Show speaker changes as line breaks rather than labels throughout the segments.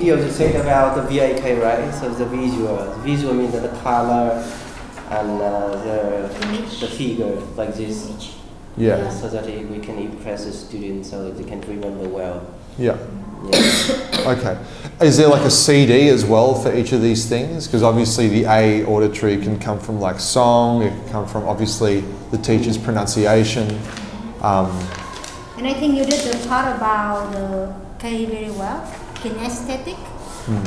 video you said about the VAK, right? So the visual means the color and the figure like this.
Yeah.
So that we can impress the students so that they can remember well.
Yeah.
Yeah.
Okay. Is there like a CD as well for each of these things? Because obviously the A, auditory, can come from like song, it can come from obviously the teacher's pronunciation.
And I think you did the part about the K very well, kinesthetic,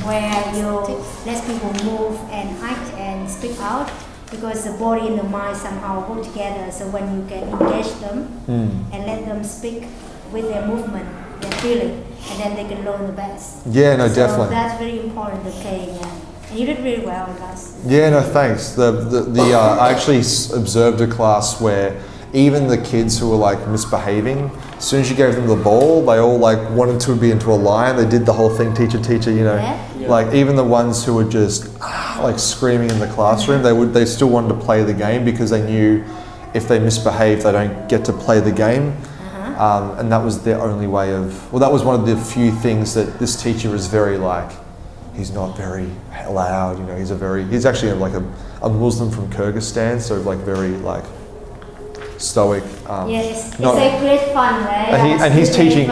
where you let people move and act and speak out, because the body and the mind somehow go together. So when you can engage them and let them speak with their movement, their feeling, and then they can learn the best.
Yeah, no,
so
definitely.
That's very important, the K, yeah. And you did really well in that.
Yeah, no, thanks. I actually observed a class where even the kids who were like misbehaving, as soon as you gave them the ball, they all like wanted to be into a line. They did the whole thing, teacher, you know.
Yeah.
Like even the ones who were just like screaming in the classroom, they still wanted to play the game because they knew if they misbehave, they don't get to play the game. And that was their only way of, well, that was one of the few things that this teacher is very like, he's not very loud, you know, he's actually like a Muslim from Kyrgyzstan, so like very like stoic.
Yes, it's like great fun, right?
And he's teaching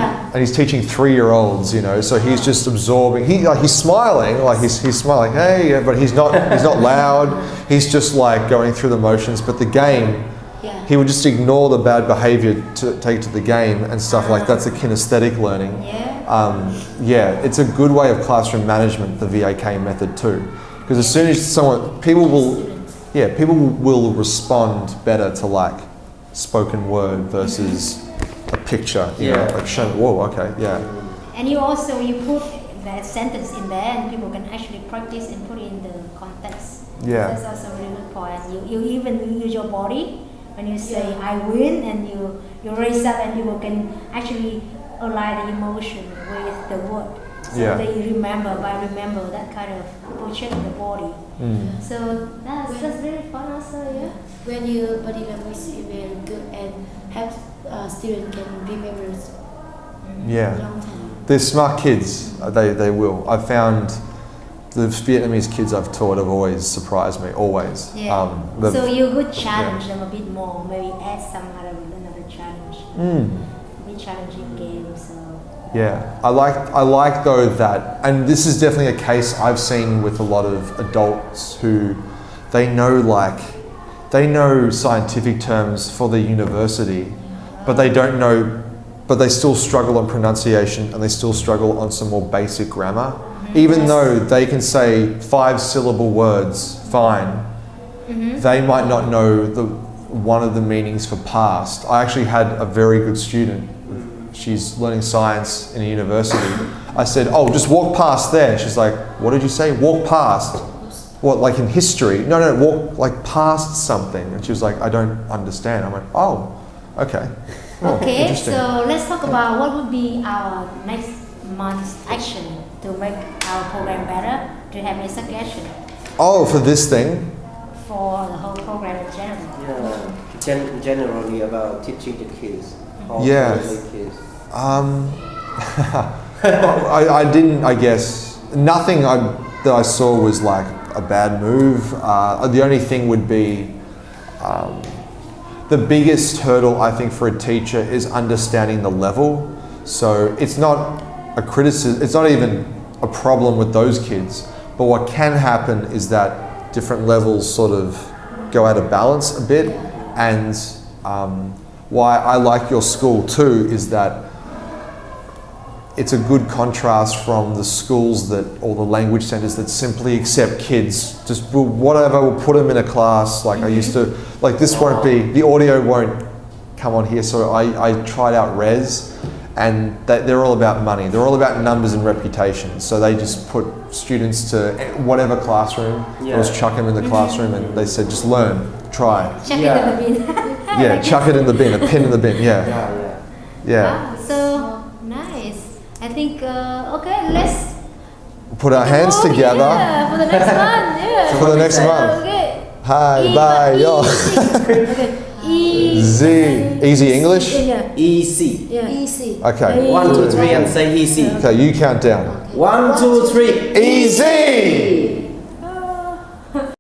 3-year-olds, you know, so he's just absorbing. He's smiling, like he's smiling, hey, but he's not loud. He's just like going through the motions. But the game, he would just ignore the bad behavior to take to the game and stuff like that's a kinesthetic learning.
Yeah.
It's a good way of classroom management, the VAK method too, because as soon as people will respond better to like spoken word versus a picture, you know, like showing, whoa, okay, yeah.
And you put that sentence in there and people can actually practice and put it in the context.
Yeah.
That's also a really good point. You even use your body when you say I win, and you raise up and people can actually align the emotion with the word. So they remember that kind of position in the body. So that's very fun also, yeah.
When your body language is very good and help students can remember long time.
They're smart kids. They will. I've found the Vietnamese kids I've taught have always surprised me. Always.
Yeah. So you could challenge them a bit more. Maybe add another challenge. Be challenging game. So.
Yeah, I like though that, and this is definitely a case I've seen with a lot of adults who they know scientific terms for the university, but they don't know, but they still struggle on pronunciation and they still struggle on some more basic grammar. Even though they can say 5-syllable words fine, they might not know one of the meanings for past. I actually had a very good student. She's learning science in a university. I said, oh, just walk past there. She's like, what did you say? Walk past. What, like in history? No, walk like past something. And she was like, I don't understand. I went, oh, okay.
Okay, so let's talk about what would be our next month's action to make our program better. Do you have any suggestion?
Oh, for this thing?
For the whole program in general.
Yeah, generally about teaching the kids.
I didn't, I guess, nothing that I saw was like a bad move. The only thing would be, the biggest hurdle I think for a teacher is understanding the level. So it's not a criticism, it's not even a problem with those kids, but what can happen is that different levels sort of go out of balance a bit. And why I like your school too is that it's a good contrast from the schools or the language centres that simply accept kids, just whatever, we'll put them in a class. Like I used to, like this won't be, the audio won't come on here. So I tried out Res, and they're all about money. They're all about numbers and reputation. So they just put students to whatever classroom, just chuck them in the classroom, and they said, just learn, try.
Chuck it in the bin.
Yeah, chuck it in the bin, a pin in the bin,
Wow, so nice. I think, okay, let's
put our hands together.
Yeah, for the next one. Yeah.
For the next month.
Okay.
Hi, bye, yo.
Okay.
Z. Easy English?
Yeah.
Easy.
Yeah.
Easy.
Okay.
1, 2, 3 and say easy.
Okay, you count down.
1, 2, 3.
Easy!